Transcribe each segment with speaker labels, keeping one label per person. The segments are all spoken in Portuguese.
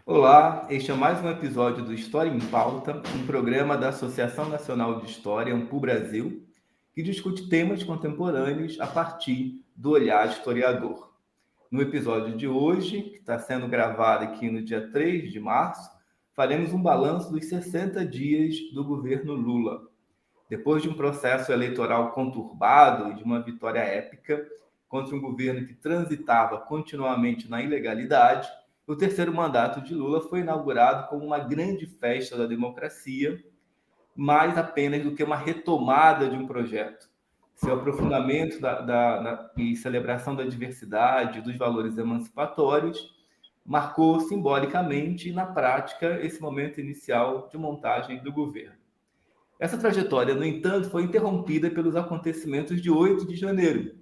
Speaker 1: Olá, este é mais um episódio do História em Pauta, um programa da Associação Nacional de História, ANPU Brasil, que discute temas contemporâneos a partir do olhar historiador. No episódio de hoje, que está sendo gravado aqui no dia 3 de março, faremos um balanço dos 60 dias do governo Lula. Depois de um processo eleitoral conturbado e de uma vitória épica contra um governo que transitava continuamente na ilegalidade, o terceiro mandato de Lula foi inaugurado como uma grande festa da democracia, mais apenas do que uma retomada de um projeto. Seu aprofundamento e celebração da diversidade, dos valores emancipatórios, marcou simbolicamente e na prática esse momento inicial de montagem do governo. Essa trajetória, no entanto, foi interrompida pelos acontecimentos de 8 de janeiro,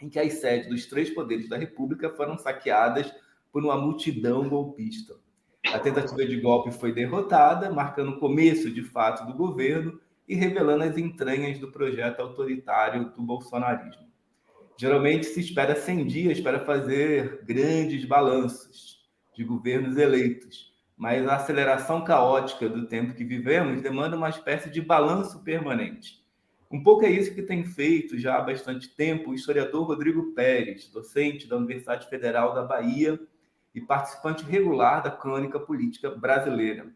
Speaker 1: em que as sedes dos três poderes da República foram saqueadas por uma multidão golpista. A tentativa de golpe foi derrotada, marcando o começo, de fato, do governo e revelando as entranhas do projeto autoritário do bolsonarismo. Geralmente se espera 100 dias para fazer grandes balanços de governos eleitos, mas a aceleração caótica do tempo que vivemos demanda uma espécie de balanço permanente. Um pouco é isso que tem feito já há bastante tempo o historiador Rodrigo Pérez, docente da Universidade Federal da Bahia e participante regular da crônica política brasileira.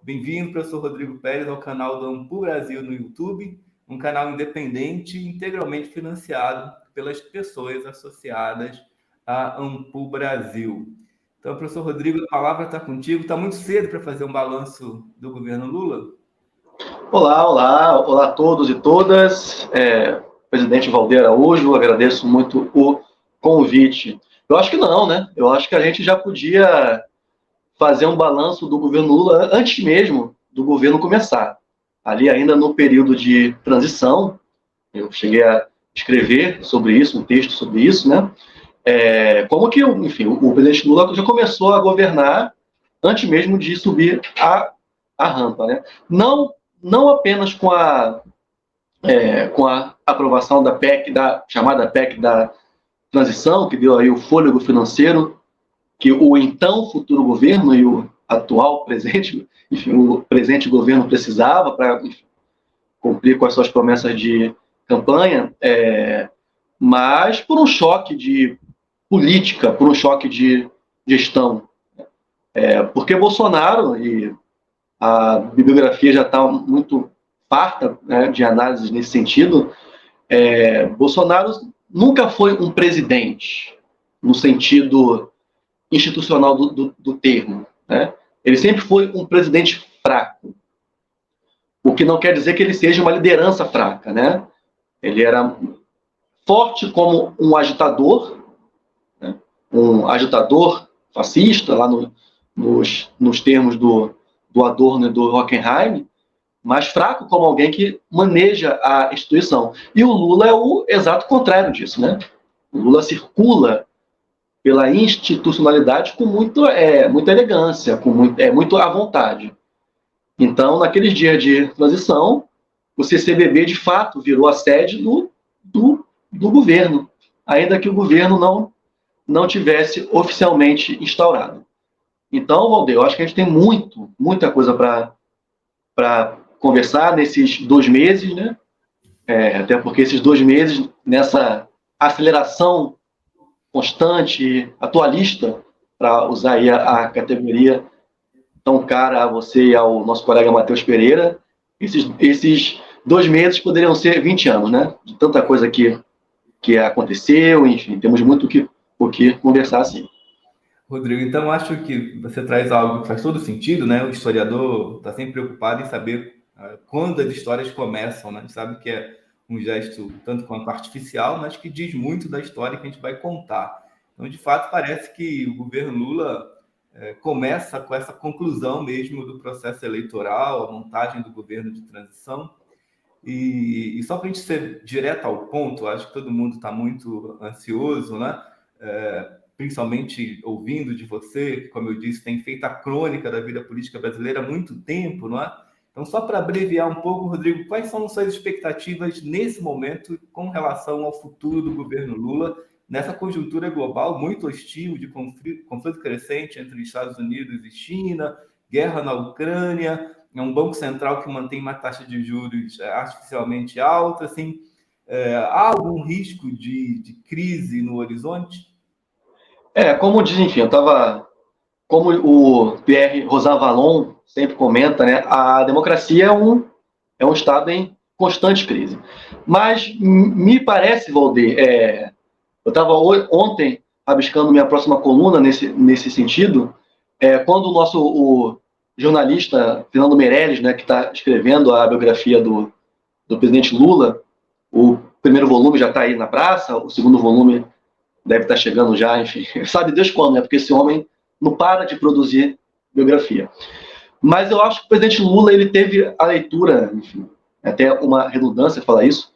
Speaker 1: Bem-vindo, professor Rodrigo Pérez, ao canal do ANPU Brasil no YouTube, um canal independente e integralmente financiado pelas pessoas associadas à ANPU Brasil. Então, professor Rodrigo, a palavra está contigo. Está muito cedo para fazer um balanço do governo Lula?
Speaker 2: Olá a todos e todas. Presidente Valdir Araújo, agradeço muito o convite. Eu acho que não, né? Eu acho que a gente já podia fazer um balanço do governo Lula antes mesmo do governo começar. Ali ainda no período de transição, eu cheguei a escrever sobre isso, um texto sobre isso, né? Como que, enfim, o presidente Lula já começou a governar antes mesmo de subir a rampa, né? Não apenas com a aprovação da PEC, da chamada PEC da transição, que deu aí o fôlego financeiro que o então futuro governo e o atual presente, enfim, o presente governo precisava para cumprir com as suas promessas de campanha, mas por um choque de política, por um choque de gestão. Porque Bolsonaro, e a bibliografia já está muito farta, né, de análises nesse sentido, Bolsonaro nunca foi um presidente, no sentido institucional do termo, né? Ele sempre foi um presidente fraco, o que não quer dizer que ele seja uma liderança fraca, né? Ele era forte como um agitador, né? Um agitador fascista, lá nos termos do Adorno e do Hockenheim, mas fraco como alguém que maneja a instituição. E o Lula é o exato contrário disso, né? O Lula circula pela institucionalidade com muita elegância, com muito à vontade. Então, naqueles dias de transição, o CCBB, de fato, virou a sede do governo, ainda que o governo não tivesse oficialmente instaurado. Então, Valdir, eu acho que a gente tem muita coisa para conversar nesses 2 meses, né? Até porque esses 2 meses, nessa aceleração constante, atualista, para usar aí a categoria tão cara a você e ao nosso colega Matheus Pereira, esses 2 meses poderiam ser 20 anos, né? De tanta coisa que aconteceu, enfim, temos muito o que conversar, sim.
Speaker 1: Rodrigo, então acho que você traz algo que faz todo sentido, né? O historiador está sempre preocupado em saber quando as histórias começam, né? A gente sabe que é um gesto tanto quanto artificial, mas que diz muito da história que a gente vai contar. Então, de fato, parece que o governo Lula começa com essa conclusão mesmo do processo eleitoral, a montagem do governo de transição. E só para a gente ser direto ao ponto, acho que todo mundo está muito ansioso, né? Principalmente ouvindo de você, que, como eu disse, tem feito a crônica da vida política brasileira há muito tempo, não é? Então, só para abreviar um pouco, Rodrigo, quais são suas expectativas nesse momento com relação ao futuro do governo Lula, nessa conjuntura global muito hostil de conflito crescente entre Estados Unidos e China, guerra na Ucrânia, é um banco central que mantém uma taxa de juros artificialmente alta, assim, há algum risco de crise no horizonte?
Speaker 2: Como diz, enfim, como o Pierre Rosanvallon sempre comenta, né, a democracia é um estado em constante crise. Mas me parece, Valdir, eu estava ontem rabiscando minha próxima coluna nesse sentido, quando o jornalista Fernando Meirelles, né, que está escrevendo a biografia do presidente Lula, o primeiro volume já está aí na praça, o segundo volume deve estar chegando já, enfim, sabe Deus quando, né, porque esse homem não para de produzir biografia. Mas eu acho que o presidente Lula ele teve a leitura, enfim, até uma redundância falar isso,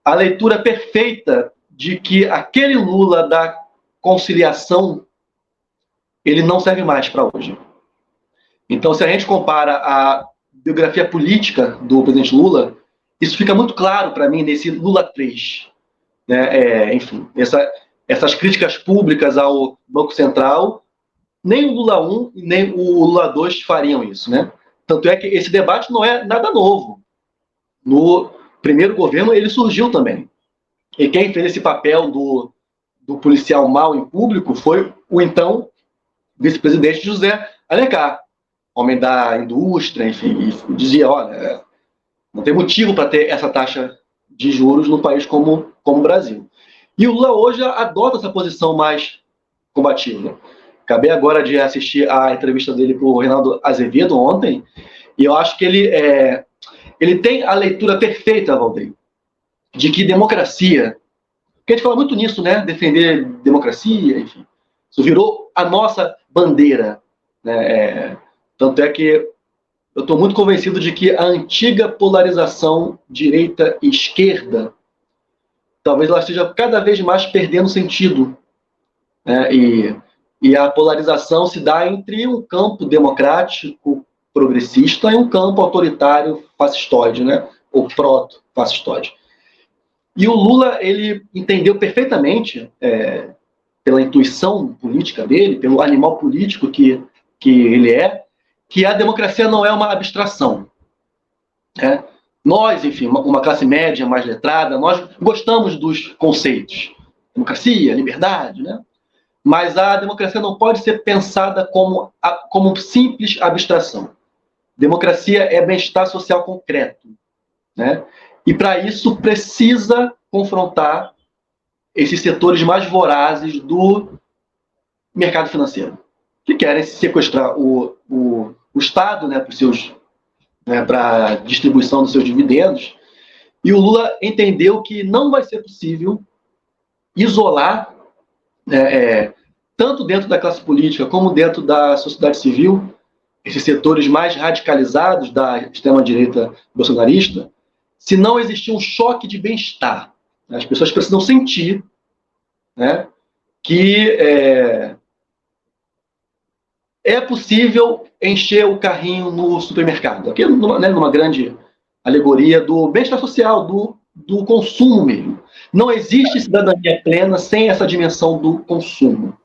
Speaker 2: a leitura perfeita de que aquele Lula da conciliação ele não serve mais para hoje. Então, se a gente compara a biografia política do presidente Lula, isso fica muito claro para mim nesse Lula 3. Né? Enfim, essas críticas públicas ao Banco Central, nem o Lula 1 nem o Lula 2 fariam isso. Né? Tanto é que esse debate não é nada novo. No primeiro governo, ele surgiu também. E quem fez esse papel do policial mau em público foi o então vice-presidente José Alencar, homem da indústria, enfim, e dizia, olha, não tem motivo para ter essa taxa de juros num país como o Brasil. E o Lula hoje adota essa posição mais combativa. Acabei agora de assistir a entrevista dele para o Reinaldo Azevedo ontem, e eu acho que ele tem a leitura perfeita, Valdir, de que democracia, porque a gente fala muito nisso, né? Defender democracia, enfim. Isso virou a nossa bandeira. Né? Tanto é que eu estou muito convencido de que a antiga polarização direita e esquerda, talvez ela esteja cada vez mais perdendo sentido. Né? E a polarização se dá entre um campo democrático, progressista, e um campo autoritário, fascistoide, né? Ou proto-fascistoide. E o Lula, ele entendeu perfeitamente, pela intuição política dele, pelo animal político que ele que a democracia não é uma abstração. Né? Nós, enfim, uma classe média mais letrada, nós gostamos dos conceitos. Democracia, liberdade, né? Mas a democracia não pode ser pensada como simples abstração. Democracia é bem-estar social concreto. Né? E para isso precisa confrontar esses setores mais vorazes do mercado financeiro, que querem sequestrar o Estado, né, para a distribuição dos seus dividendos. E o Lula entendeu que não vai ser possível isolar, tanto dentro da classe política como dentro da sociedade civil, esses setores mais radicalizados da extrema-direita bolsonarista, se não existir um choque de bem-estar. As pessoas precisam sentir, né, que é possível encher o carrinho no supermercado. Aqui, numa grande alegoria do bem-estar social, do consumo mesmo. Não existe cidadania plena sem essa dimensão do consumo.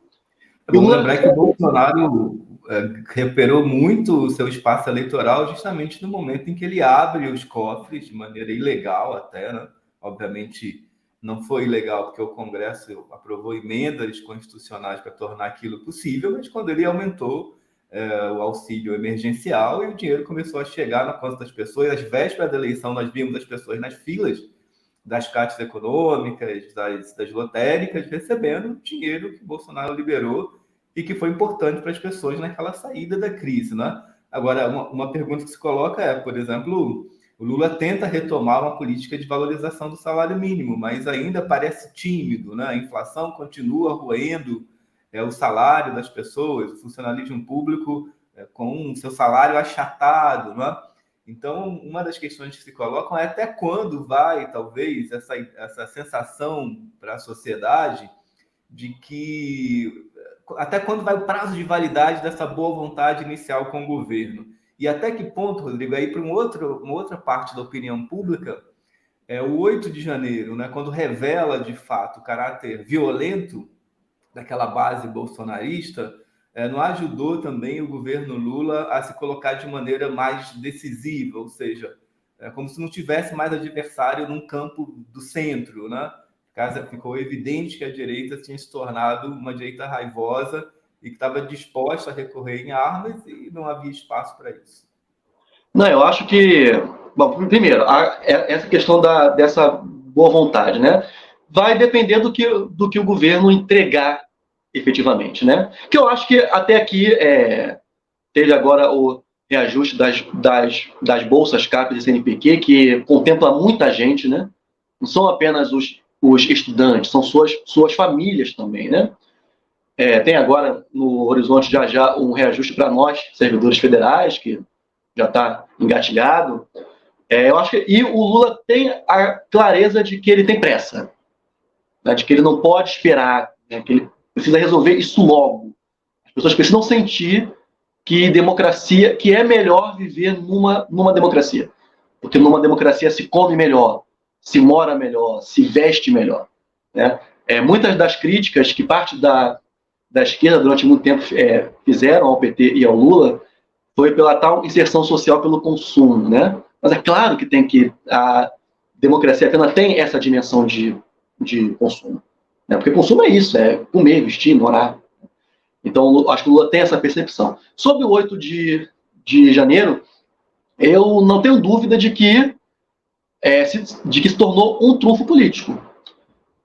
Speaker 1: Vamos lembrar que o Bolsonaro recuperou muito o seu espaço eleitoral justamente no momento em que ele abre os cofres de maneira ilegal até, né? Obviamente não foi ilegal porque o Congresso aprovou emendas constitucionais para tornar aquilo possível, mas quando ele aumentou o auxílio emergencial e o dinheiro começou a chegar na conta das pessoas, às vésperas da eleição nós vimos as pessoas nas filas das caixas econômicas, das lotéricas, recebendo o dinheiro que o Bolsonaro liberou e que foi importante para as pessoas naquela saída da crise. Né? Agora, uma pergunta que se coloca é, por exemplo, o Lula tenta retomar uma política de valorização do salário mínimo, mas ainda parece tímido. Né? A inflação continua roendo o salário das pessoas, o funcionalismo público com o seu salário achatado. Né? Então, uma das questões que se colocam é até quando vai, talvez, essa sensação para a sociedade de que até quando vai o prazo de validade dessa boa vontade inicial com o governo. E até que ponto, Rodrigo, aí para uma outra parte da opinião pública, o 8 de janeiro, né, quando revela de fato o caráter violento daquela base bolsonarista, não ajudou também o governo Lula a se colocar de maneira mais decisiva, ou seja, como se não tivesse mais adversário num campo do centro, né? Ficou evidente que a direita tinha se tornado uma direita raivosa e que estava disposta a recorrer em armas e não havia espaço para isso.
Speaker 2: Não, eu acho que, bom, primeiro, essa questão dessa boa vontade, né, vai depender do que o governo entregar efetivamente, né? Que eu acho que até aqui teve agora o reajuste das bolsas CAPES e CNPq, que contempla muita gente, né? Não são apenas os estudantes, são suas famílias também, né? Tem agora no horizonte já um reajuste para nós, servidores federais, que já está engatilhado. Eu acho e o Lula tem a clareza de que ele tem pressa, né? De que ele não pode esperar, né? Que ele precisa resolver isso logo. As pessoas precisam sentir que democracia, que é melhor viver numa democracia, porque numa democracia se come melhor, se mora melhor, se veste melhor, né? Muitas das críticas que parte da esquerda durante muito tempo fizeram ao PT e ao Lula foi pela tal inserção social pelo consumo, né? Mas é claro que a democracia apenas tem essa dimensão de consumo, né? Porque consumo é isso, é comer, vestir, morar. Então, acho que o Lula tem essa percepção. Sobre o 8 de janeiro, eu não tenho dúvida de que se tornou um trunfo político.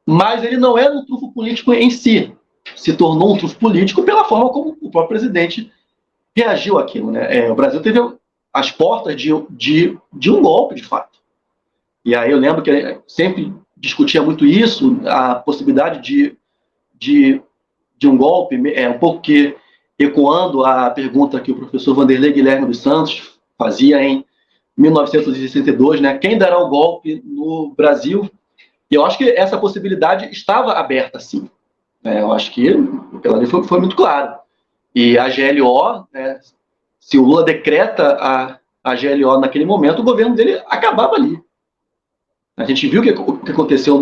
Speaker 2: Mas ele não era um trunfo político em si. Se tornou um trunfo político pela forma como o próprio presidente reagiu àquilo, né? O Brasil teve as portas de um golpe, de fato. E aí eu lembro que sempre discutia muito isso, a possibilidade de um golpe, um pouco que ecoando a pergunta que o professor Vanderlei Guilherme dos Santos fazia em 1962, né? Quem dará o golpe no Brasil? E eu acho que essa possibilidade estava aberta, sim. Eu acho que pela lei foi muito claro. E a GLO, né, se o Lula decreta a GLO naquele momento, o governo dele acabava ali. A gente viu o que aconteceu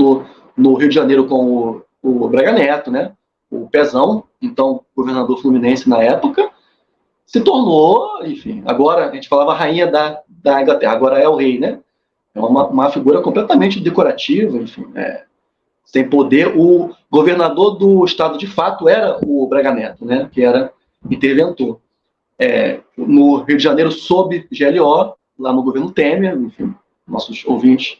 Speaker 2: no Rio de Janeiro com o Braga Neto, né? O Pezão, então governador fluminense na época, se tornou, enfim, agora a gente falava rainha da Inglaterra, agora é o rei, né? É uma figura completamente decorativa, enfim, sem poder. O governador do estado de fato era o Braga Neto, né? Que era interventor. No Rio de Janeiro, sob GLO, lá no governo Temer, enfim, nossos ouvintes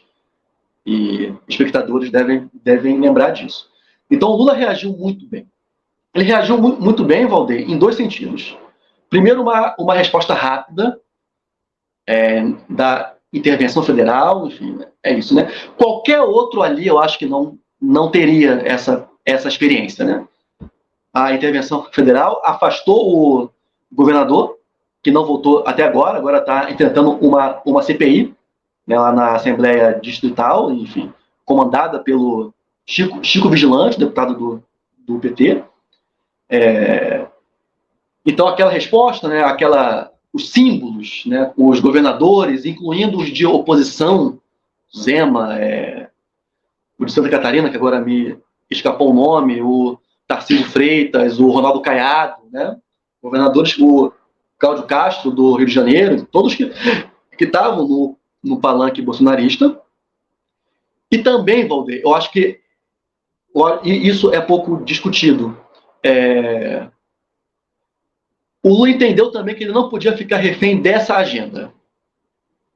Speaker 2: e espectadores devem lembrar disso. Então, o Lula reagiu muito bem. Ele reagiu muito bem, Valdir, em dois sentidos. Primeiro, uma resposta rápida da intervenção federal, enfim, é isso, né? Qualquer outro ali, eu acho que não teria essa experiência, né? A intervenção federal afastou o governador, que não votou até agora está intentando uma CPI, né, lá na Assembleia Distrital, enfim, comandada pelo Chico Vigilante, deputado do PT. Então, aquela resposta, né, os símbolos, né, os governadores, incluindo os de oposição, Zema, o de Santa Catarina, que agora me escapou o nome, o Tarcísio Freitas, o Ronaldo Caiado, né, governadores, o Cláudio Castro, do Rio de Janeiro, todos que estavam no palanque bolsonarista. E também, Valdir, eu acho que isso é pouco discutido. O Lula entendeu também que ele não podia ficar refém dessa agenda.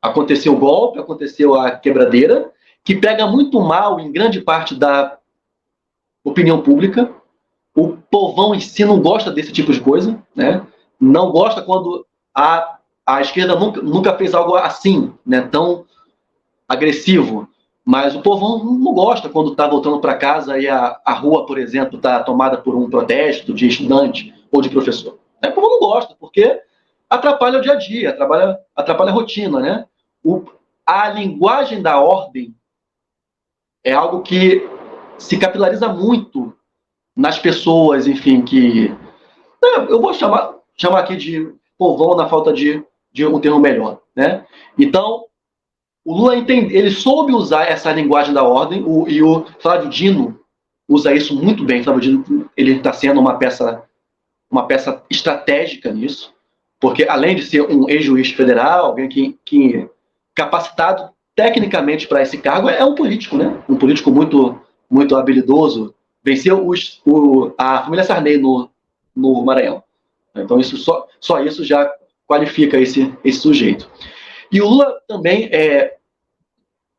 Speaker 2: Aconteceu o golpe, aconteceu a quebradeira, que pega muito mal em grande parte da opinião pública. O povão em si não gosta desse tipo de coisa, né? Não gosta quando a esquerda nunca fez algo assim, né? Tão agressivo. Mas o povão não gosta quando está voltando para casa e a rua, por exemplo, está tomada por um protesto de estudante ou de professor. O povo não gosta, porque atrapalha o dia a dia, atrapalha a rotina, né? A linguagem da ordem é algo que se capilariza muito nas pessoas, enfim, que... Eu vou chamar aqui de povão na falta de um termo melhor, né? Então, o Lula ele soube usar essa linguagem da ordem, e o Flávio Dino usa isso muito bem. O Flávio Dino, ele está sendo uma peça estratégica nisso, porque além de ser um ex-juiz federal, alguém que capacitado tecnicamente para esse cargo, é um político, né? Um político muito, muito habilidoso. Venceu a família Sarney no Maranhão. Então só isso já qualifica esse sujeito. E o Lula também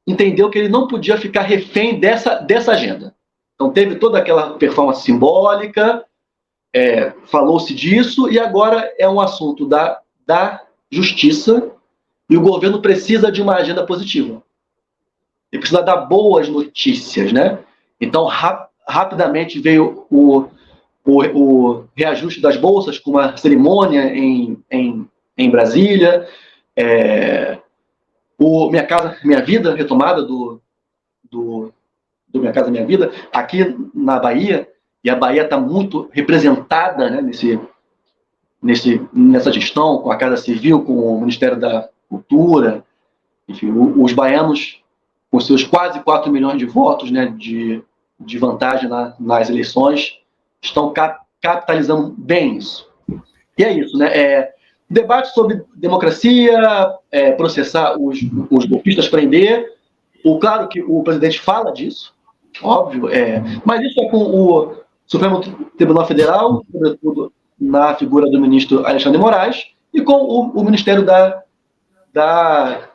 Speaker 2: entendeu que ele não podia ficar refém dessa agenda. Então teve toda aquela performance simbólica, falou-se disso, e agora é um assunto da justiça, e o governo precisa de uma agenda positiva. Ele precisa dar boas notícias, né? Então, rapidamente veio o reajuste das bolsas, com uma cerimônia em Brasília, Minha Casa Minha Vida, retomada do Minha Casa Minha Vida, aqui na Bahia, e a Bahia está muito representada, né, nessa gestão, com a Casa Civil, com o Ministério da Cultura, enfim, os baianos, com seus quase 4 milhões de votos, né, de vantagem nas eleições, estão capitalizando bem isso. E é isso, né? Debate sobre democracia, processar os golpistas, prender. Claro que o presidente fala disso, óbvio, mas isso é com o Supremo Tribunal Federal, sobretudo na figura do ministro Alexandre de Moraes, e com o Ministério da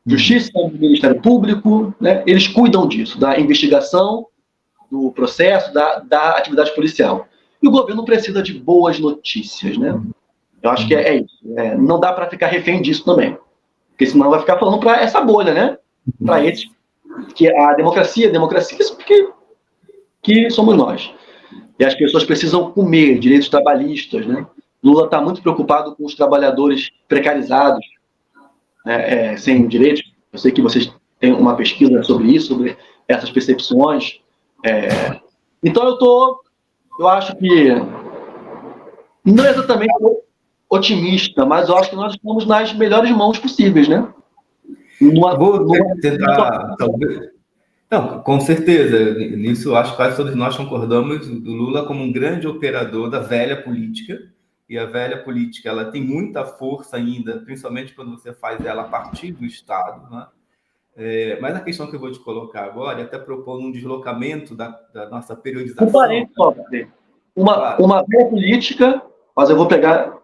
Speaker 2: Justiça, do Ministério Público, né? Eles cuidam disso, da investigação, do processo, da atividade policial. E o governo precisa de boas notícias, né? Eu acho que é isso. Não dá para ficar refém disso também, porque senão vai ficar falando para essa bolha, né? Para eles, que a democracia, isso que somos nós. E as pessoas precisam comer, direitos trabalhistas, né? Lula está muito preocupado com os trabalhadores precarizados, né, sem direitos. Eu sei que vocês têm uma pesquisa sobre isso, sobre essas percepções. Então eu acho que não é exatamente otimista, mas eu acho que nós estamos nas melhores mãos possíveis, né?
Speaker 1: Vou tentar, talvez. Não, com certeza. Nisso, eu acho que quase todos nós concordamos do Lula como um grande operador da velha política. E a velha política, ela tem muita força ainda, principalmente quando você faz ela a partir do Estado, né? Mas a questão que eu vou te colocar agora é até propor um deslocamento da nossa periodização.
Speaker 2: Uma velha política, mas eu vou pegar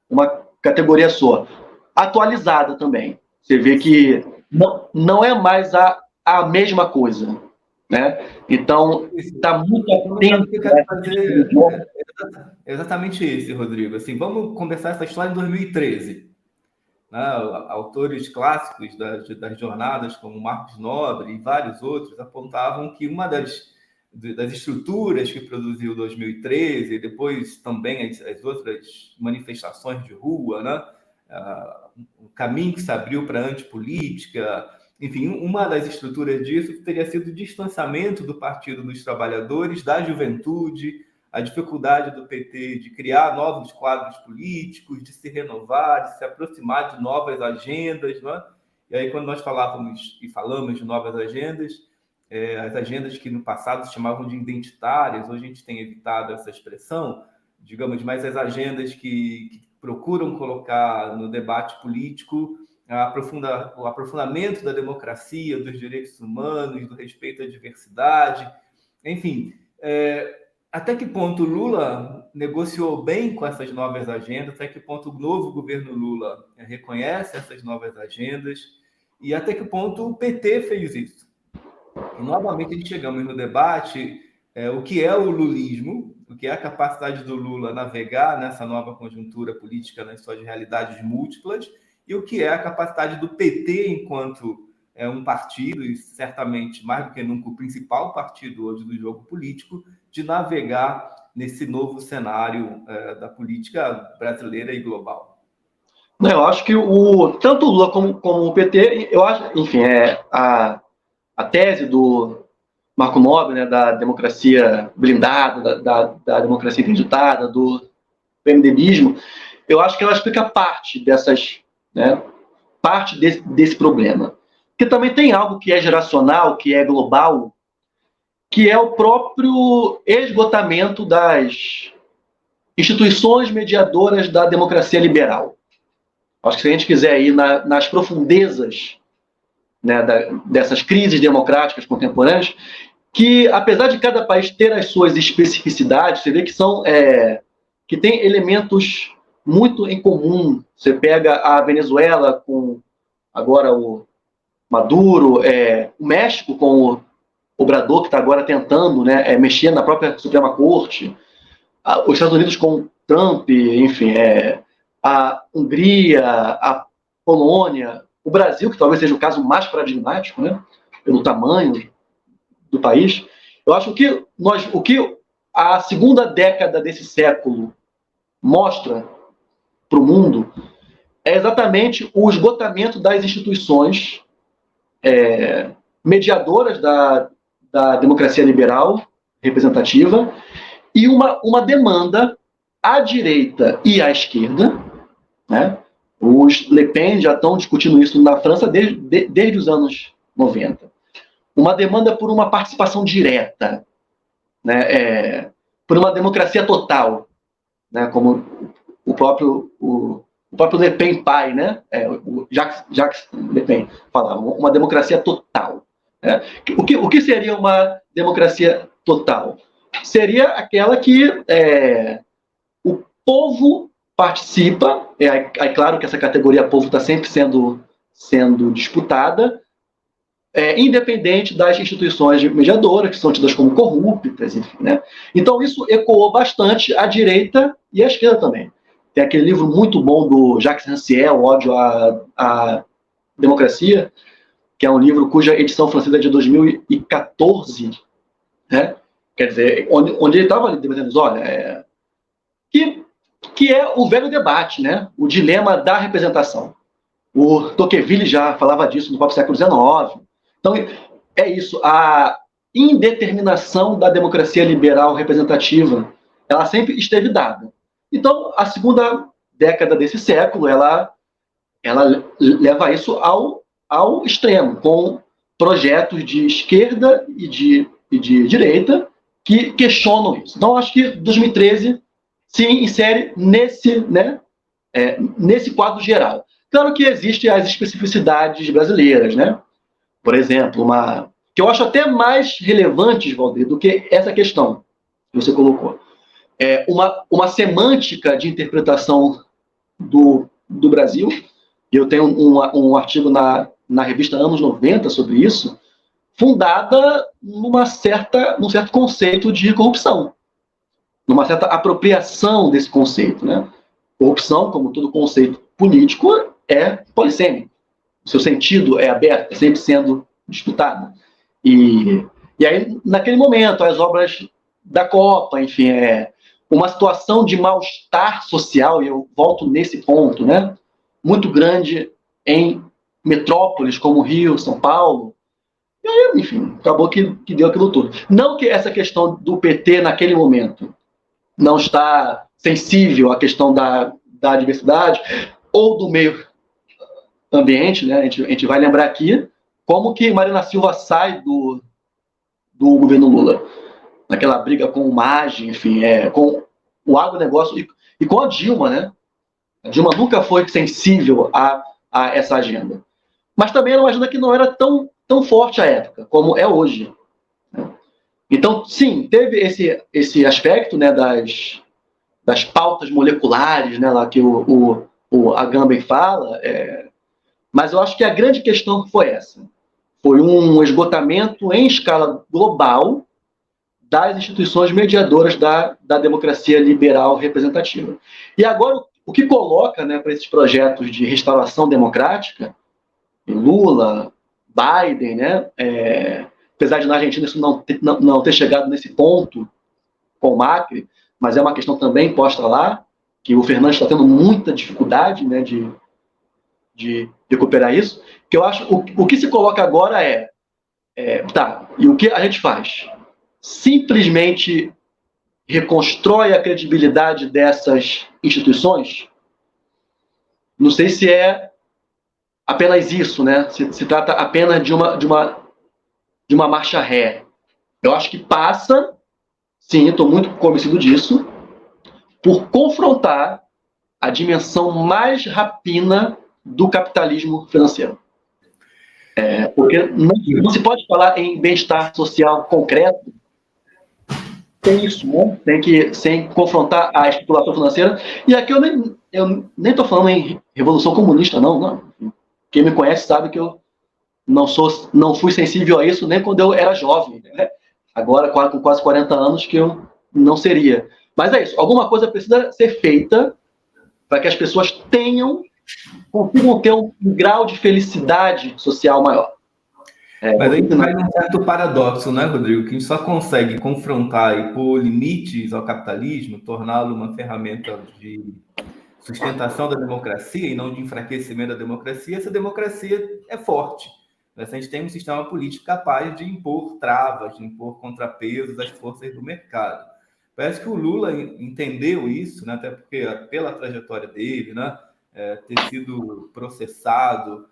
Speaker 2: uma categoria só, atualizada também. Você vê que não é mais a mesma coisa, né? Então, está muito atento.
Speaker 1: É exatamente isso, Rodrigo. Assim, vamos começar essa história em 2013. Né? Autores clássicos das jornadas, como Marcos Nobre e vários outros, apontavam que uma das estruturas que produziu 2013, e depois também as outras manifestações de rua, né? O caminho que se abriu para a antipolítica, enfim, uma das estruturas disso teria sido o distanciamento do Partido dos Trabalhadores, da juventude, a dificuldade do PT de criar novos quadros políticos, de se renovar, de se aproximar de novas agendas, né? E aí, quando nós falamos de novas agendas, as agendas que no passado se chamavam de identitárias, hoje a gente tem evitado essa expressão, digamos, mas as agendas que procuram colocar no debate político o aprofundamento da democracia, dos direitos humanos, do respeito à diversidade, enfim. Até que ponto o Lula negociou bem com essas novas agendas, até que ponto o novo governo Lula reconhece essas novas agendas, e até que ponto o PT fez isso. E, novamente, a gente chegamos no debate o que é o lulismo, o que é a capacidade do Lula navegar nessa nova conjuntura política nas suas realidades múltiplas, e o que é a capacidade do PT, enquanto um partido, e certamente mais do que nunca o principal partido hoje do jogo político, de navegar nesse novo cenário da política brasileira e global.
Speaker 2: Eu acho que tanto o Lula como o PT, eu acho, enfim, a tese do Marco Nobre, né, da democracia blindada, da democracia interditada, do PMDBismo, eu acho que ela explica parte desse problema. que também tem algo que é geracional, que é global, que é o próprio esgotamento das instituições mediadoras da democracia liberal. Acho que se a gente quiser ir nas profundezas, né, dessas crises democráticas contemporâneas, que apesar de cada país ter as suas especificidades, você vê que que tem elementos muito em comum. Você pega a Venezuela com agora o Maduro, o México com o Obrador, que está agora tentando, né, mexer na própria Suprema Corte, os Estados Unidos com Trump, enfim, a Hungria, a Polônia, o Brasil, que talvez seja o caso mais paradigmático, né, pelo tamanho do país. Eu acho que o que a segunda década desse século mostra para o mundo é exatamente o esgotamento das instituições mediadoras da democracia liberal representativa e uma demanda à direita e à esquerda, né? Os Le Pen já estão discutindo isso na França desde os anos 90. Uma demanda por uma participação direta, né? Por uma democracia total, né? Como o próprio Le Pen pai, né? O Jacques Le Pen falava, uma democracia total. Né? O que seria uma democracia total? Seria aquela que o povo participa, é claro que essa categoria povo está sempre sendo disputada, independente das instituições mediadoras, que são tidas como corruptas, enfim, né? Então isso ecoou bastante à direita e à esquerda também. Tem aquele livro muito bom do Jacques Rancière, O Ódio à Democracia, que é um livro cuja edição francesa é de 2014, né? Quer dizer, onde ele estava debatendo, olha, que é o velho debate, né? O dilema da representação. O Tocqueville já falava disso no próprio século XIX. Então, é isso. A indeterminação da democracia liberal representativa, ela sempre esteve dada. Então, a segunda década desse século, ela leva isso ao extremo, com projetos de esquerda e de direita que questionam isso. Então, acho que 2013 se insere nesse quadro geral. Claro que existem as especificidades brasileiras, né? Por exemplo, que eu acho até mais relevantes, Valdir, do que essa questão que você colocou. Uma semântica de interpretação do Brasil. Eu tenho um artigo na revista Anos 90 sobre isso, fundada num certo conceito de corrupção, numa certa apropriação desse conceito, né? Corrupção, como todo conceito político, é polissêmico. O seu sentido é aberto, é sempre sendo disputado. E aí, naquele momento, as obras da Copa, enfim, uma situação de mal-estar social, e eu volto nesse ponto, né? Muito grande em metrópoles como Rio, São Paulo. E aí, enfim, acabou que deu aquilo tudo. Não que essa questão do PT, naquele momento, não está sensível à questão da diversidade ou do meio ambiente, né? A gente vai lembrar aqui como que Marina Silva sai do governo Lula, naquela briga com o Maggi, enfim, com o agronegócio e com a Dilma, né? A Dilma nunca foi sensível a essa agenda. Mas também era uma agenda que não era tão forte à época, como é hoje. Então, sim, teve esse aspecto, né, das pautas moleculares, né, lá que o Agamben fala, mas eu acho que a grande questão foi essa. Foi um esgotamento em escala global das instituições mediadoras da democracia liberal representativa. E agora, o que coloca, né, para esses projetos de restauração democrática, Lula, Biden, né, apesar de na Argentina isso não ter chegado nesse ponto com o Macri, mas é uma questão também posta lá, que o Fernandes está tendo muita dificuldade, né, de recuperar isso, que eu acho, o que se coloca agora e o que a gente faz? Simplesmente reconstrói a credibilidade dessas instituições? Não sei se é apenas isso, né? Se trata apenas de uma marcha ré. Eu acho que passa, sim, estou muito convencido disso, por confrontar a dimensão mais rapina do capitalismo financeiro. Porque não se pode falar em bem-estar social concreto sem isso, né? Sem confrontar a especulação financeira. E aqui eu nem estou falando em revolução comunista, não. Quem me conhece sabe que eu não fui sensível a isso nem quando eu era jovem, né? Agora, com quase 40 anos, que eu não seria. Mas é isso, alguma coisa precisa ser feita para que as pessoas consigam ter um grau de felicidade social maior.
Speaker 1: Mas aí vai um certo paradoxo, né, Rodrigo? Que a gente só consegue confrontar e pôr limites ao capitalismo, torná-lo uma ferramenta de sustentação da democracia e não de enfraquecimento da democracia, se a democracia é forte. Se a gente tem um sistema político capaz de impor travas, de impor contrapesos às forças do mercado. Parece que o Lula entendeu isso, né, até porque pela trajetória dele, né, ter sido processado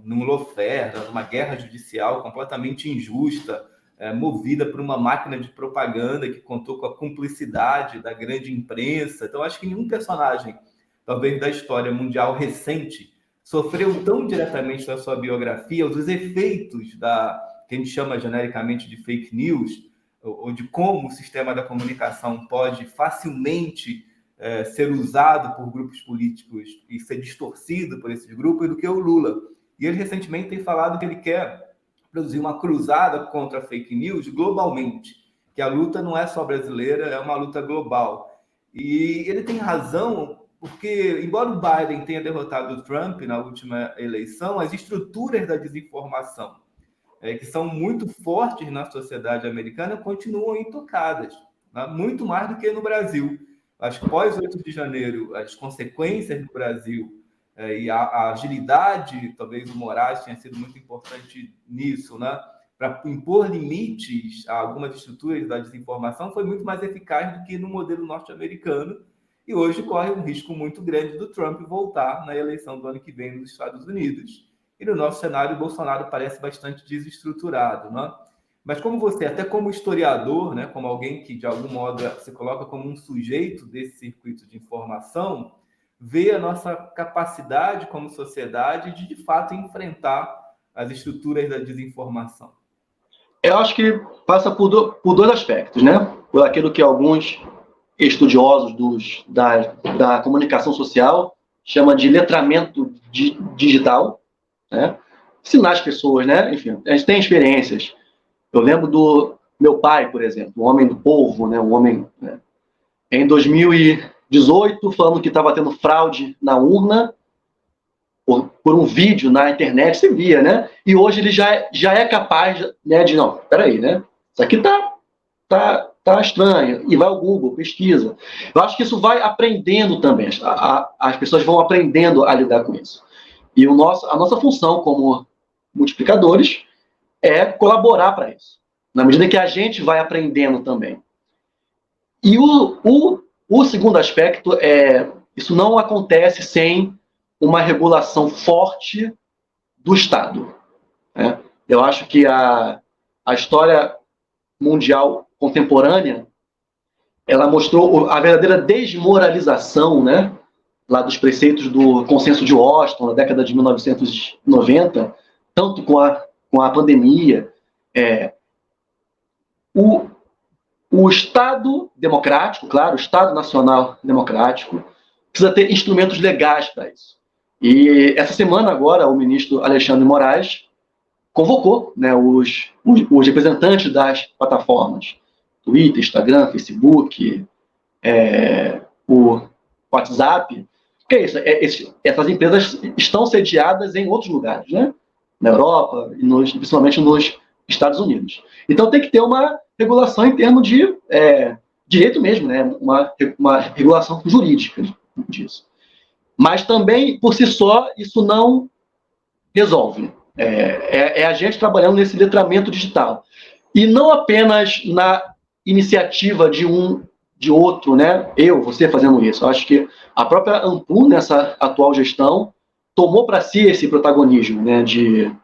Speaker 1: num lawfare, numa guerra judicial completamente injusta, movida por uma máquina de propaganda que contou com a cumplicidade da grande imprensa. Então, acho que nenhum personagem, talvez da história mundial recente, sofreu tão diretamente da sua biografia os efeitos que a gente chama genericamente de fake news, ou de como o sistema da comunicação pode facilmente ser usado por grupos políticos e ser distorcido por esses grupos, do que o Lula. E ele recentemente tem falado que ele quer produzir uma cruzada contra a fake news globalmente, que a luta não é só brasileira, é uma luta global. E ele tem razão, porque, embora o Biden tenha derrotado o Trump na última eleição, as estruturas da desinformação, que são muito fortes na sociedade americana, continuam intocadas, né? Muito mais do que no Brasil. Acho que pós 8 de janeiro, as consequências no Brasil e a agilidade, talvez o Moraes tenha sido muito importante nisso, né? Para impor limites a algumas estruturas da desinformação, foi muito mais eficaz do que no modelo norte-americano, e hoje corre um risco muito grande do Trump voltar na eleição do ano que vem nos Estados Unidos. E no nosso cenário, o Bolsonaro parece bastante desestruturado, né? Mas como você, até como historiador, né, como alguém que de algum modo se coloca como um sujeito desse circuito de informação, vê a nossa capacidade como sociedade de fato enfrentar as estruturas da desinformação.
Speaker 2: Eu acho que passa por dois aspectos, né? Por aquilo que alguns estudiosos da comunicação social chamam de letramento digital, né? Ensinar as pessoas, né? Enfim, a gente tem experiências. Eu lembro do meu pai, por exemplo, um homem do povo, né? Um homem, né? Em 2018, falando que estava tendo fraude na urna por um vídeo na internet, você via, né? E hoje ele já é capaz, né, de, não, peraí, né? Isso aqui tá estranho. E vai ao Google, pesquisa. Eu acho que isso vai aprendendo também. As pessoas vão aprendendo a lidar com isso. E a nossa função como multiplicadores é colaborar para isso, na medida que a gente vai aprendendo também. E o segundo aspecto isso não acontece sem uma regulação forte do Estado, né? Eu acho que a história mundial contemporânea, ela mostrou a verdadeira desmoralização, né, lá dos preceitos do Consenso de Washington, na década de 1990, tanto com a pandemia. O Estado democrático, claro, o Estado nacional democrático, precisa ter instrumentos legais para isso. E essa semana agora, o ministro Alexandre de Moraes convocou, né, os representantes das plataformas, Twitter, Instagram, Facebook, o WhatsApp. Que é isso? Essas empresas estão sediadas em outros lugares, né? Na Europa e principalmente nos Estados Unidos. Então tem que ter uma regulação em termos de direito mesmo, né? Uma regulação jurídica disso. Mas também, por si só, isso não resolve. A gente trabalhando nesse letramento digital. E não apenas na iniciativa de outro, né? Você fazendo isso. Eu acho que a própria Ampul, nessa atual gestão, tomou para si esse protagonismo, né, de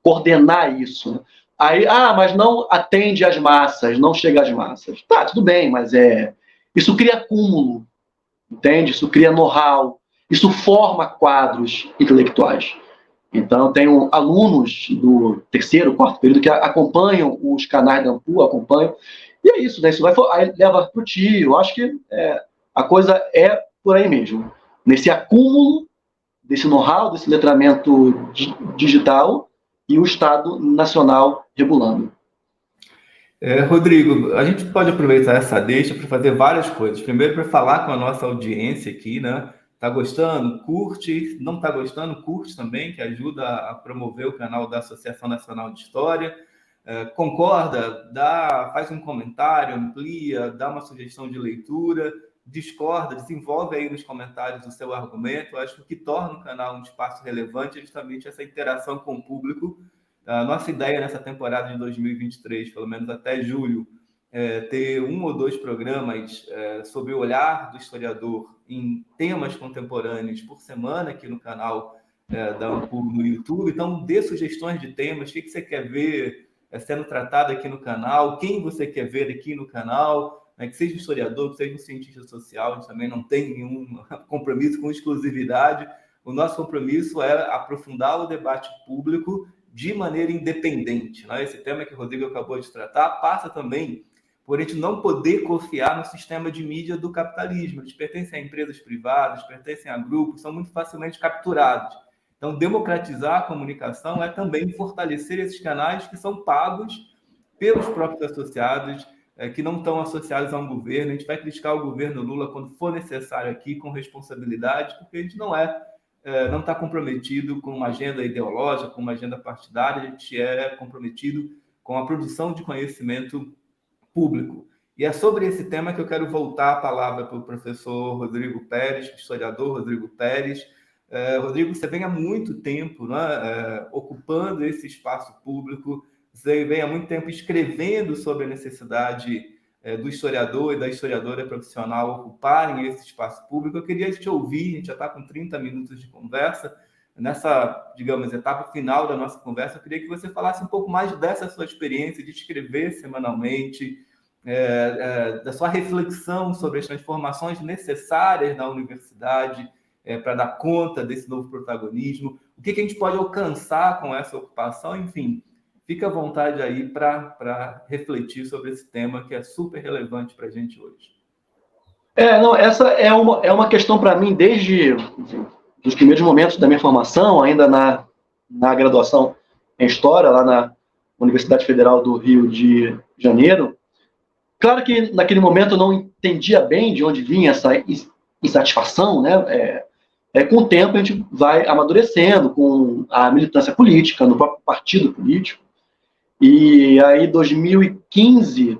Speaker 2: coordenar isso. Né? Aí, mas não atende às massas, não chega às massas. Tá, tudo bem, mas isso cria acúmulo, entende? Isso cria know-how, isso forma quadros intelectuais. Então, eu tenho alunos do terceiro, quarto período que acompanham os canais da Ampul, acompanham, e é isso, né? Isso aí leva para o tio. Eu acho que a coisa é por aí mesmo. Nesse acúmulo desse know-how, desse letramento digital e o Estado Nacional regulando.
Speaker 1: Rodrigo, a gente pode aproveitar essa deixa para fazer várias coisas. Primeiro, para falar com a nossa audiência aqui, né? Tá gostando? Curte. Não tá gostando? Curte também, que ajuda a promover o canal da Associação Nacional de História. Concorda? Faz um comentário, amplia, dá uma sugestão de leitura. Discorda, desenvolve aí nos comentários o seu argumento. Eu acho que o que torna o canal um espaço relevante é justamente essa interação com o público. A nossa ideia nessa temporada de 2023, pelo menos até julho, ter 1 ou 2 programas sobre o olhar do historiador em temas contemporâneos por semana aqui no canal da Ampul no YouTube. Então, dê sugestões de temas, o que você quer ver sendo tratado aqui no canal, quem você quer ver aqui no canal, que seja um historiador, que seja um cientista social. A gente também não tem nenhum compromisso com exclusividade. O nosso compromisso é aprofundar o debate público de maneira independente. Né? Esse tema que o Rodrigo acabou de tratar passa também por a gente não poder confiar no sistema de mídia do capitalismo. Eles pertencem a empresas privadas, pertencem a grupos, são muito facilmente capturados. Então, democratizar a comunicação é também fortalecer esses canais que são pagos pelos próprios associados, que não estão associados a um governo. A gente vai criticar o governo Lula quando for necessário aqui, com responsabilidade, porque a gente não está comprometido com uma agenda ideológica, com uma agenda partidária. A gente é comprometido com a produção de conhecimento público. E é sobre esse tema que eu quero voltar a palavra para o professor Rodrigo Pérez, historiador Rodrigo Pérez. Rodrigo, você vem há muito tempo, né, ocupando esse espaço público, você vem há muito tempo escrevendo sobre a necessidade do historiador e da historiadora profissional ocuparem esse espaço público. Eu queria te ouvir, a gente já está com 30 minutos de conversa, nessa, digamos, etapa final da nossa conversa. Eu queria que você falasse um pouco mais dessa sua experiência de escrever semanalmente, da sua reflexão sobre as transformações necessárias na universidade para dar conta desse novo protagonismo, o que a gente pode alcançar com essa ocupação, enfim. Fica à vontade aí para refletir sobre esse tema que é super relevante para a gente hoje.
Speaker 2: Essa é uma questão para mim desde os primeiros momentos da minha formação, ainda na graduação em História, lá na Universidade Federal do Rio de Janeiro. Claro que naquele momento eu não entendia bem de onde vinha essa insatisfação, né? Com o tempo a gente vai amadurecendo com a militância política, no próprio partido político. E aí, em 2015,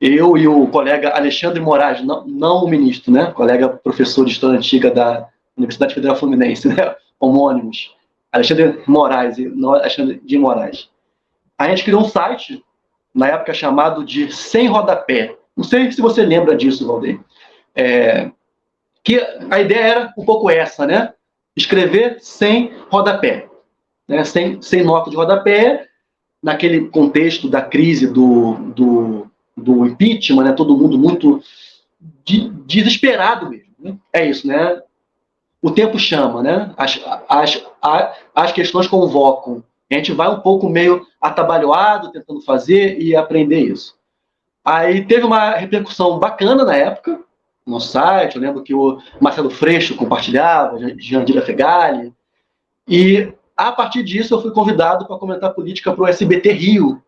Speaker 2: eu e o colega Alexandre Moraes, não o ministro, né? Colega professor de História Antiga da Universidade Federal Fluminense, né? Homônimos, Alexandre Moraes e não Alexandre de Moraes. A gente criou um site, na época chamado de Sem Rodapé. Não sei se você lembra disso, Valdeir. Que a ideia era um pouco essa, né? Escrever sem rodapé, né? Sem nota de rodapé, naquele contexto da crise do impeachment, né? Todo mundo muito desesperado mesmo. Né? É isso, né? O tempo chama, né? As questões convocam. A gente vai um pouco meio atabalhoado, tentando fazer e aprender isso. Aí teve uma repercussão bacana na época, no site. Eu lembro que o Marcelo Freixo compartilhava, Jandira Fegali, e a partir disso eu fui convidado para comentar política para o SBT Rio.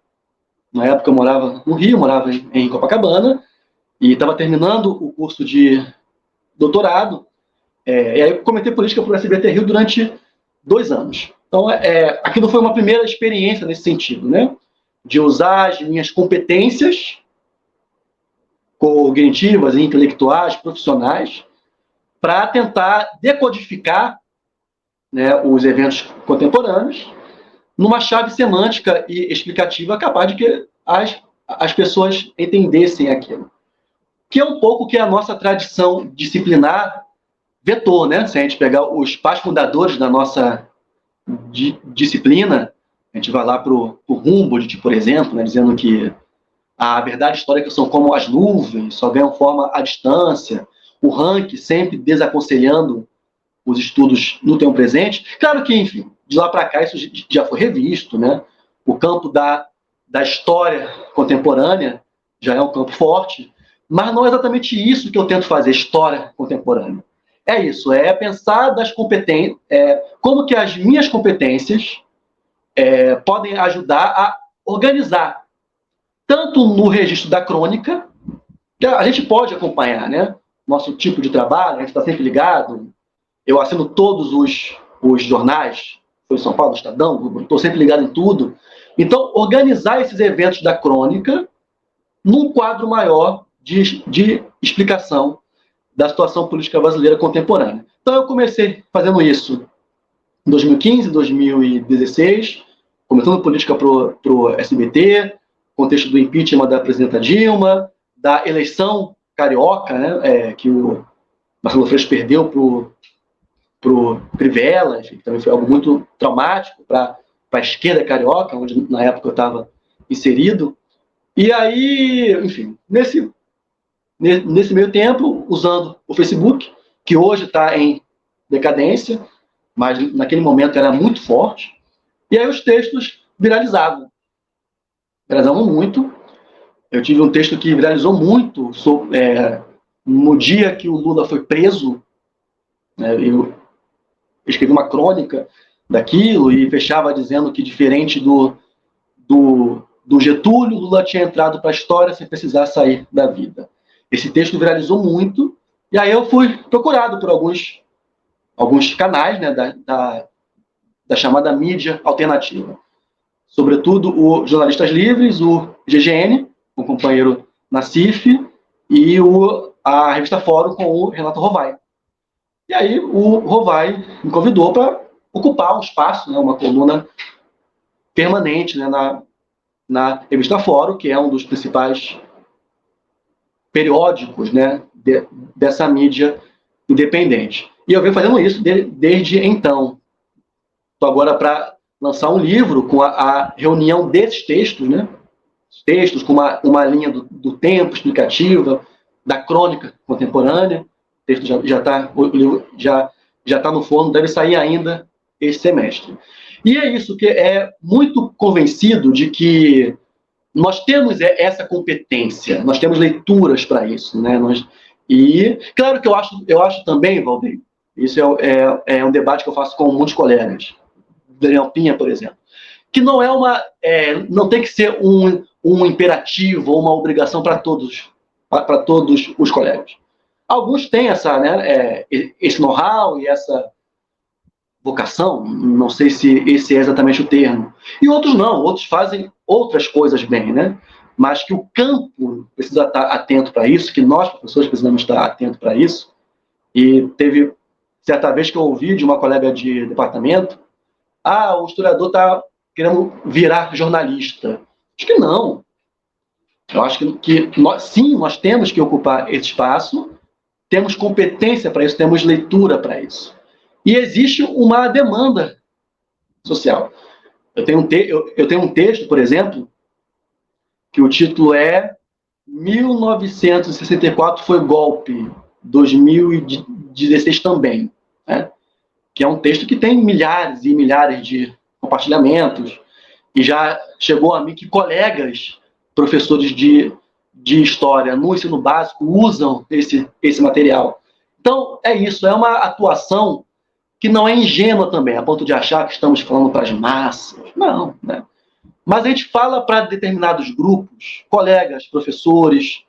Speaker 2: Na época eu morava no Rio, morava em Copacabana, e estava terminando o curso de doutorado, e aí eu comentei política para o SBT Rio durante 2 anos. Então, aquilo foi uma primeira experiência nesse sentido, né? De usar as minhas competências cognitivas, intelectuais, profissionais, para tentar decodificar, né, os eventos contemporâneos numa chave semântica e explicativa capaz de que as pessoas entendessem aquilo. Que é um pouco que a nossa tradição disciplinar vetou, né? Se a gente pegar os pais fundadores da nossa disciplina, a gente vai lá para o Humboldt, por exemplo, né, dizendo que a verdade histórica são como as nuvens, só ganham forma à distância. O Rank sempre desaconselhando os estudos no tempo presente. Claro que, enfim, de lá para cá isso já foi revisto, né? O campo da história contemporânea já é um campo forte, mas não é exatamente isso que eu tento fazer, história contemporânea. É isso, é pensar das competências, como que as minhas competências podem ajudar a organizar, tanto no registro da crônica, que a gente pode acompanhar, né? Nosso tipo de trabalho, a gente está sempre ligado. Eu assino todos os jornais, foi São Paulo, Estadão, estou sempre ligado em tudo. Então, organizar esses eventos da crônica num quadro maior de explicação da situação política brasileira contemporânea. Então, eu comecei fazendo isso em 2015, 2016, começando política para o SBT, contexto do impeachment da presidenta Dilma, da eleição carioca, né, que o Marcelo Freixo perdeu para o Crivella, enfim, que também foi algo muito traumático para a esquerda carioca, onde na época eu estava inserido. E aí, enfim, nesse meio tempo, usando o Facebook, que hoje está em decadência, mas naquele momento era muito forte, e aí os textos viralizavam muito. Eu tive um texto que viralizou muito no dia que o Lula foi preso, né, eu escrevi uma crônica daquilo e fechava dizendo que, diferente do Getúlio, Lula tinha entrado para a história sem precisar sair da vida. Esse texto viralizou muito, e aí eu fui procurado por alguns canais, né, da chamada mídia alternativa. Sobretudo os Jornalistas Livres, o GGN, com o companheiro Nassif, e a revista Fórum com o Renato Rovai. E aí o Rovai me convidou para ocupar um espaço, né, uma coluna permanente, né, na revista Fórum, que é um dos principais periódicos, né, dessa mídia independente. E eu venho fazendo isso desde então. Estou agora para lançar um livro com a reunião desses textos, né, textos com uma linha do tempo explicativa, da crônica contemporânea. O texto já está no forno, deve sair ainda esse semestre. E é isso, que é muito convencido de que nós temos essa competência, nós temos leituras para isso, né? E claro que eu acho também, Valdir, isso é um debate que eu faço com muitos colegas, Daniel Pinha, por exemplo, que não não tem que ser um imperativo ou uma obrigação para todos os colegas. Alguns têm esse know-how e essa vocação, não sei se esse é exatamente o termo, e outros não, outros fazem outras coisas bem, né? Mas que o campo precisa estar atento para isso, que nós, professores, precisamos estar atentos para isso. E teve certa vez que eu ouvi de uma colega de departamento, o historiador está querendo virar jornalista. Acho que não. Eu acho que nós temos que ocupar esse espaço, temos competência para isso, temos leitura para isso. E existe uma demanda social. Eu tenho um texto, por exemplo, que o título é 1964 foi golpe, 2016 também, né? Que é um texto que tem milhares e milhares de compartilhamentos, e já chegou a mim que colegas, professores de história no ensino básico, usam esse material. Então, é isso, é uma atuação que não é ingênua também, a ponto de achar que estamos falando para as massas. Não, né? Mas a gente fala para determinados grupos, colegas, professores,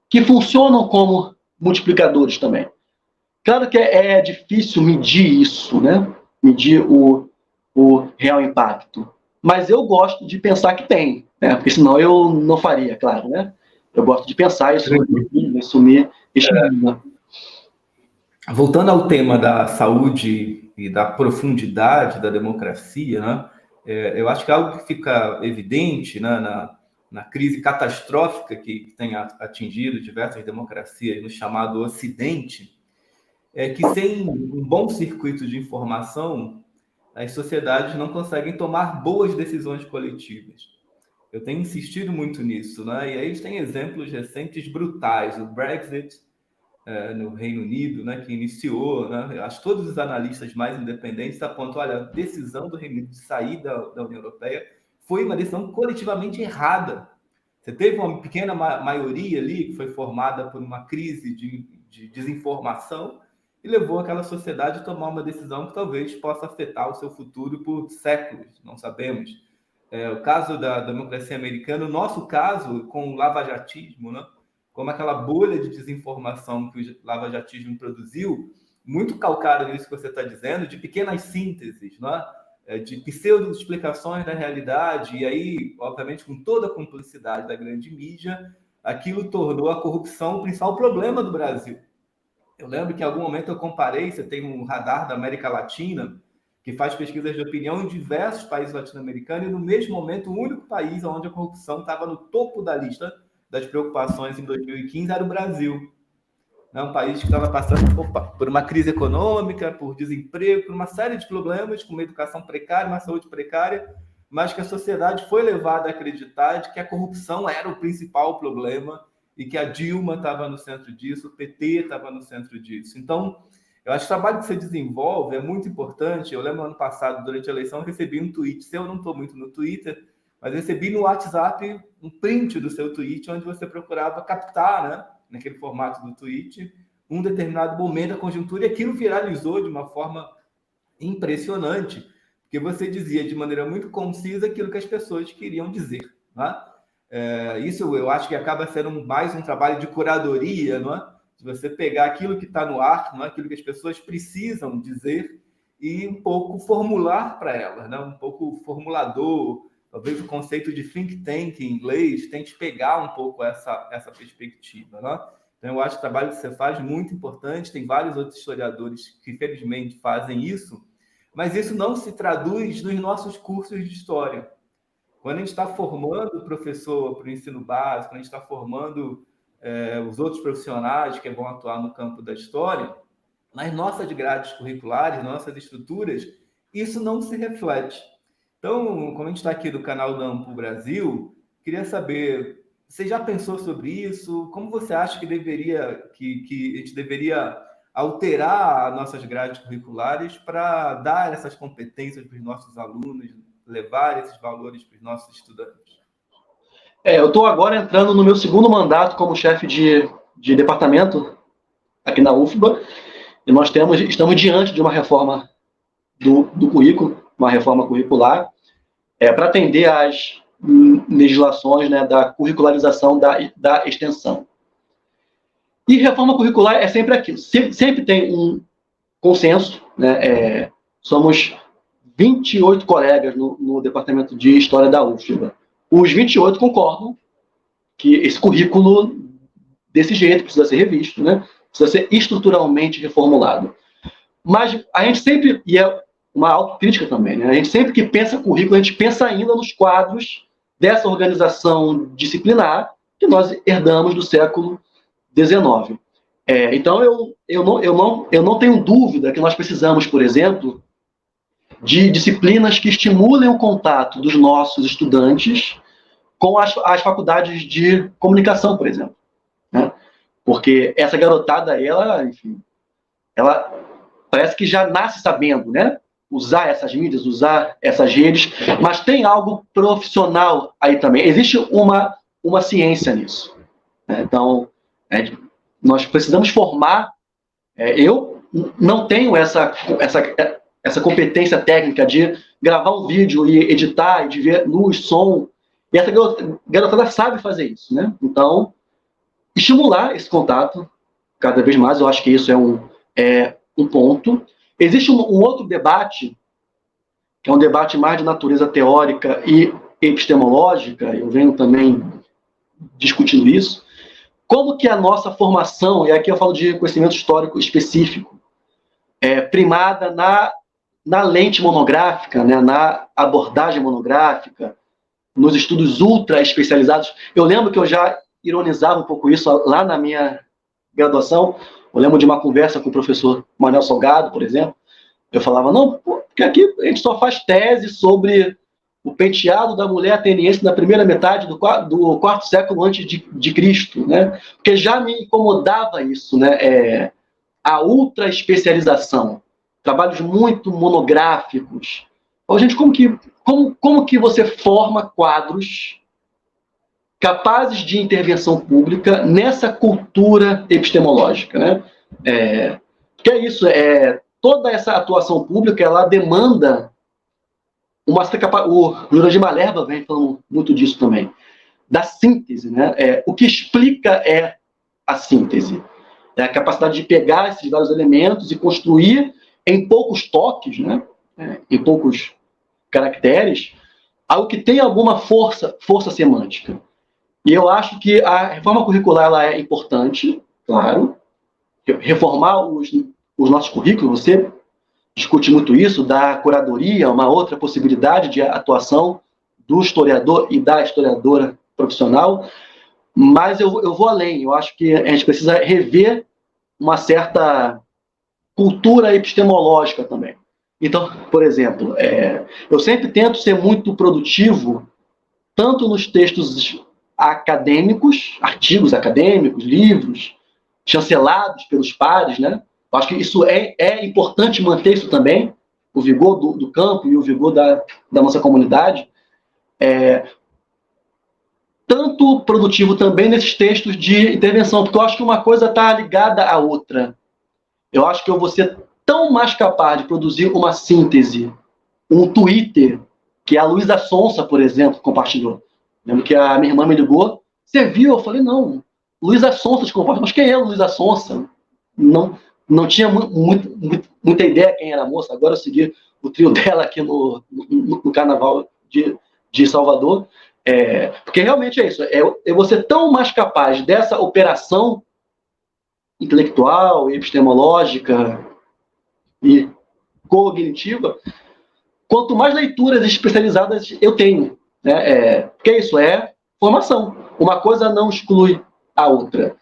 Speaker 2: que funcionam como multiplicadores também. Claro que é difícil medir isso, né? Medir o real impacto. Mas eu gosto de pensar que tem, né? Porque senão eu não faria, claro, né? Eu gosto de pensar isso, assumir estimula.
Speaker 1: Voltando ao tema da saúde e da profundidade da democracia, né? Eu acho que é algo que fica evidente, né, na crise catastrófica que tem atingido diversas democracias no chamado Ocidente, é que sem um bom circuito de informação, as sociedades não conseguem tomar boas decisões coletivas. Eu tenho insistido muito nisso, né? E aí a gente tem exemplos recentes brutais. O Brexit no Reino Unido, né, que iniciou, né? Eu acho que todos os analistas mais independentes apontam, olha, a decisão do Reino Unido de sair da União Europeia foi uma decisão coletivamente errada. Você teve uma pequena maioria ali que foi formada por uma crise de desinformação e levou aquela sociedade a tomar uma decisão que talvez possa afetar o seu futuro por séculos, não sabemos. O caso da democracia americana, o nosso caso com o lavajatismo, né? Como aquela bolha de desinformação que o lavajatismo produziu, muito calcado nisso que você está dizendo, de pequenas sínteses, né? De pseudo-explicações da realidade, e aí, obviamente, com toda a cumplicidade da grande mídia, aquilo tornou a corrupção o principal problema do Brasil. Eu lembro que em algum momento eu comparei, você tem um radar da América Latina, que faz pesquisas de opinião em diversos países latino-americanos, e no mesmo momento, o único país onde a corrupção estava no topo da lista das preocupações em 2015 era o Brasil. Um país que estava passando por uma crise econômica, por desemprego, por uma série de problemas, com uma educação precária, uma saúde precária, mas que a sociedade foi levada a acreditar de que a corrupção era o principal problema e que a Dilma estava no centro disso, o PT estava no centro disso. Então, eu acho que o trabalho que você desenvolve é muito importante. Eu lembro ano passado, durante a eleição, eu recebi um tweet. Eu não estou muito no Twitter, mas recebi no WhatsApp um print do seu tweet, onde você procurava captar, né, naquele formato do tweet, um determinado momento da conjuntura, e aquilo viralizou de uma forma impressionante, porque você dizia de maneira muito concisa aquilo que as pessoas queriam dizer. Né? Isso eu acho que acaba sendo mais um trabalho de curadoria, não é? De você pegar aquilo que está no ar, não é? Aquilo que as pessoas precisam dizer, e um pouco formular para elas, né? Um pouco formulador. Talvez o conceito de think tank em inglês tente pegar um pouco essa perspectiva, né? Então, eu acho que o trabalho que você faz é muito importante. Tem vários outros historiadores que, felizmente, fazem isso, mas isso não se traduz nos nossos cursos de história. Quando a gente está formando o professor para o ensino básico, quando a gente está formando os outros profissionais que vão atuar no campo da história, nas nossas grades curriculares, nas nossas estruturas, isso não se reflete. Então, como a gente está aqui do canal da Ampul Brasil, queria saber, você já pensou sobre isso? Como você acha que a gente deveria alterar as nossas grades curriculares para dar essas competências para os nossos alunos, levar esses valores para os nossos estudantes?
Speaker 2: Eu estou agora entrando no meu segundo mandato como chefe de departamento aqui na UFBA, e nós estamos diante de uma reforma do currículo, uma reforma curricular, para atender às legislações, né, da curricularização da extensão. E reforma curricular é sempre aquilo, sempre tem um consenso, né, somos 28 colegas no departamento de História da UFBA. Os 28 concordam que esse currículo, desse jeito, precisa ser revisto, né, precisa ser estruturalmente reformulado. Mas a gente sempre, e é uma autocrítica também, né? A gente sempre que pensa currículo, a gente pensa ainda nos quadros dessa organização disciplinar que nós herdamos do século XIX. Então, eu não tenho dúvida que nós precisamos, por exemplo, de disciplinas que estimulem o contato dos nossos estudantes com as faculdades de comunicação, por exemplo. Né? Porque essa garotada, enfim, ela parece que já nasce sabendo, né? Usar essas mídias, usar essas redes, mas tem algo profissional aí também. Existe uma ciência nisso. Né? Então, nós precisamos formar. Eu não tenho essa competência técnica de gravar um vídeo e editar, e de ver luz, som. E essa garotada sabe fazer isso. Né? Então, estimular esse contato cada vez mais, eu acho que isso é um ponto. Existe um outro debate, que é um debate mais de natureza teórica e epistemológica, eu venho também discutindo isso, como que a nossa formação, e aqui eu falo de conhecimento histórico específico, primada na lente monográfica, né, na abordagem monográfica, nos estudos ultra especializados. Eu lembro que eu já ironizava um pouco isso lá na minha graduação. Eu lembro de uma conversa com o professor Manuel Salgado, por exemplo. Eu falava, não, porque aqui a gente só faz tese sobre o penteado da mulher ateniense na primeira metade do quarto século antes de Cristo, né? Porque já me incomodava isso, né? A ultra especialização, trabalhos muito monográficos. Então, gente, como que você forma quadros capazes de intervenção pública nessa cultura epistemológica, né? Que é isso, toda essa atuação pública, ela demanda uma certa capacidade. O Jurandir Malherba vem falando muito disso também, da síntese, né? O que explica é a síntese, a capacidade de pegar esses vários elementos e construir em poucos toques, né? Em poucos caracteres, algo que tem alguma força semântica. E eu acho que a reforma curricular ela é importante, claro. Reformar os nossos currículos, você discute muito isso, da curadoria, uma outra possibilidade de atuação do historiador e da historiadora profissional, mas eu vou além. Eu acho que a gente precisa rever uma certa cultura epistemológica também. Então, por exemplo, eu sempre tento ser muito produtivo, tanto nos textos acadêmicos, artigos acadêmicos, livros, chancelados pelos pares, né? Eu acho que isso é importante manter isso também, o vigor do campo e o vigor da nossa comunidade. Tanto produtivo também nesses textos de intervenção, porque eu acho que uma coisa está ligada à outra. Eu acho que eu vou ser tão mais capaz de produzir uma síntese, um Twitter, que a Luísa Sonsa, por exemplo, compartilhou. Lembro que a minha irmã me ligou, você viu? Eu falei, não, Luísa Sonsa te compartilhou. Mas quem é a Luísa Sonsa? Não tinha muita ideia quem era a moça. Agora eu segui o trio dela aqui no Carnaval de Salvador. Porque realmente é isso. Eu vou ser tão mais capaz dessa operação intelectual, epistemológica e cognitiva, quanto mais leituras especializadas eu tenho. Né? Porque isso é formação. Uma coisa não exclui a outra.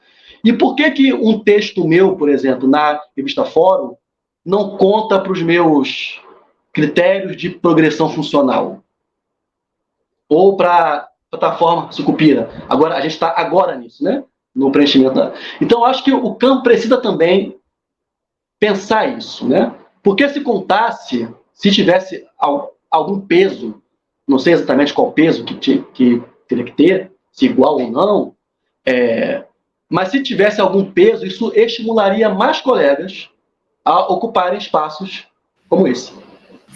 Speaker 2: E por que um texto meu, por exemplo, na revista Fórum, não conta para os meus critérios de progressão funcional? Ou para a plataforma Sucupira? Agora, a gente está agora nisso, né? No preenchimento. Então, acho que o campo precisa também pensar isso, né? Porque se contasse, se tivesse algum peso, não sei exatamente qual peso que teria que ter, se igual ou não, mas se tivesse algum peso, isso estimularia mais colegas a ocuparem espaços como esse.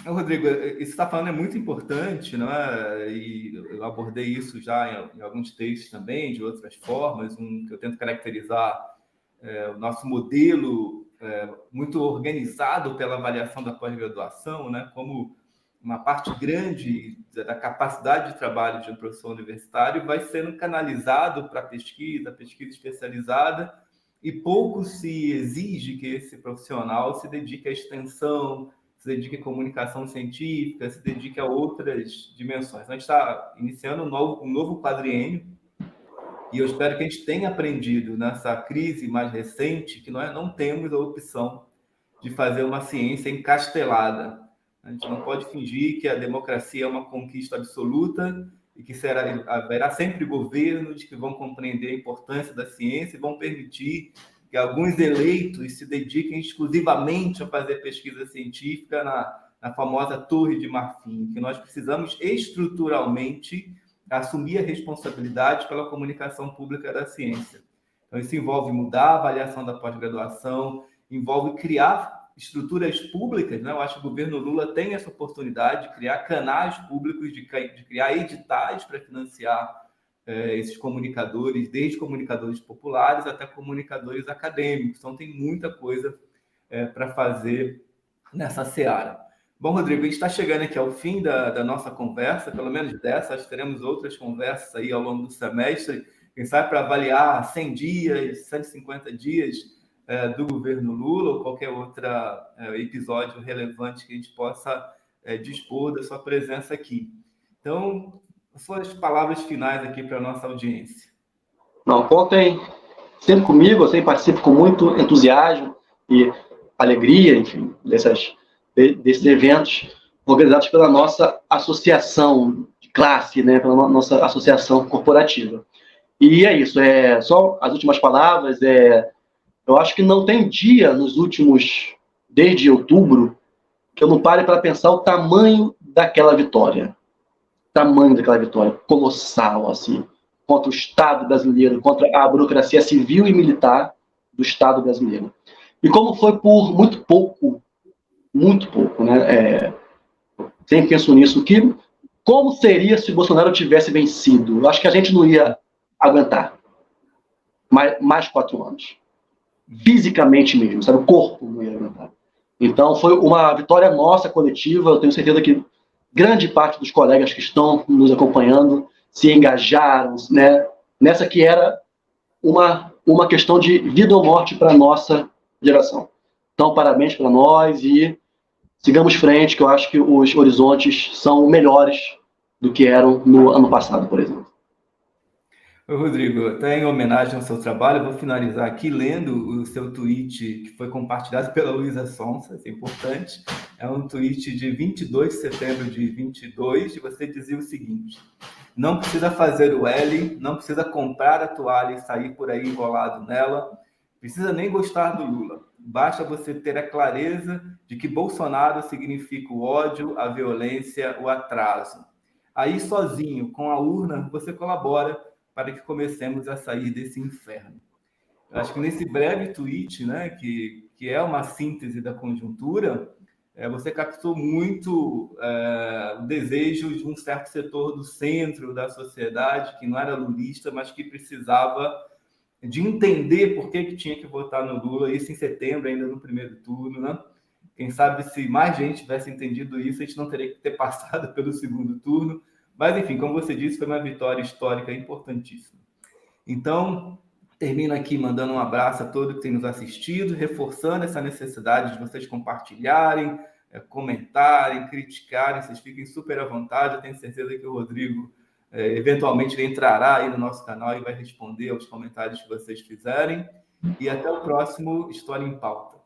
Speaker 1: Rodrigo, isso que você está falando é muito importante, não é? E eu abordei isso já em alguns textos também, de outras formas, que eu tento caracterizar o nosso modelo muito organizado pela avaliação da pós-graduação, né? Como uma parte grande da capacidade de trabalho de um professor universitário vai sendo canalizado para pesquisa especializada, e pouco se exige que esse profissional se dedique à extensão, se dedique à comunicação científica, se dedique a outras dimensões. A gente está iniciando um novo quadriênio, e eu espero que a gente tenha aprendido nessa crise mais recente que nós não temos a opção de fazer uma ciência encastelada. A gente não pode fingir que a democracia é uma conquista absoluta e que haverá sempre governos que vão compreender a importância da ciência e vão permitir que alguns eleitos se dediquem exclusivamente a fazer pesquisa científica na famosa Torre de Marfim, que nós precisamos estruturalmente assumir a responsabilidade pela comunicação pública da ciência. Então, isso envolve mudar a avaliação da pós-graduação, envolve criar estruturas públicas, né? Eu acho que o governo Lula tem essa oportunidade de criar canais públicos, de criar editais para financiar esses comunicadores, desde comunicadores populares até comunicadores acadêmicos. Então, tem muita coisa para fazer nessa seara. Bom, Rodrigo, a gente está chegando aqui ao fim da nossa conversa, pelo menos dessa, acho que teremos outras conversas aí ao longo do semestre, quem sabe para avaliar 100 dias, 150 dias do governo Lula, ou qualquer outro episódio relevante que a gente possa dispor da sua presença aqui. Então, suas palavras finais aqui para a nossa audiência.
Speaker 2: Não, contem sempre comigo, eu sempre participo com muito entusiasmo e alegria, enfim, desses eventos organizados pela nossa associação de classe, né, pela nossa associação corporativa. E é isso, só as últimas palavras, eu acho que não tem dia desde outubro, que eu não pare para pensar o tamanho daquela vitória. Tamanho daquela vitória, colossal, assim, contra o Estado brasileiro, contra a burocracia civil e militar do Estado brasileiro. E como foi por muito pouco, né? Sempre penso nisso, como seria se o Bolsonaro tivesse vencido? Eu acho que a gente não ia aguentar mais 4 anos. Fisicamente mesmo, sabe? O corpo não ia aguentar. Então, foi uma vitória nossa, coletiva. Eu tenho certeza que grande parte dos colegas que estão nos acompanhando se engajaram, né, nessa que era uma questão de vida ou morte para a nossa geração. Então, parabéns para nós e sigamos frente, que eu acho que os horizontes são melhores do que eram no ano passado, por exemplo.
Speaker 1: Rodrigo, até em homenagem ao seu trabalho, eu vou finalizar aqui lendo o seu tweet que foi compartilhado pela Luísa Sonsa, isso é importante. É um tweet de 22 de setembro de 22, e você dizia o seguinte: não precisa fazer o L, não precisa comprar a toalha e sair por aí enrolado nela, precisa nem gostar do Lula. Basta você ter a clareza de que Bolsonaro significa o ódio, a violência, o atraso. Aí, sozinho, com a urna, você colabora para que comecemos a sair desse inferno. Eu acho que nesse breve tweet, né, que é uma síntese da conjuntura, você captou muito o desejo de um certo setor do centro da sociedade, que não era lulista, mas que precisava de entender por que tinha que votar no Lula, isso em setembro, ainda no primeiro turno, né? Quem sabe se mais gente tivesse entendido isso, a gente não teria que ter passado pelo segundo turno. Mas, enfim, como você disse, foi uma vitória histórica importantíssima. Então, termino aqui mandando um abraço a todos que têm nos assistido, reforçando essa necessidade de vocês compartilharem, comentarem, criticarem, vocês fiquem super à vontade. Eu tenho certeza que o Rodrigo eventualmente ele entrará aí no nosso canal e vai responder aos comentários que vocês fizerem. E até o próximo História em Pauta.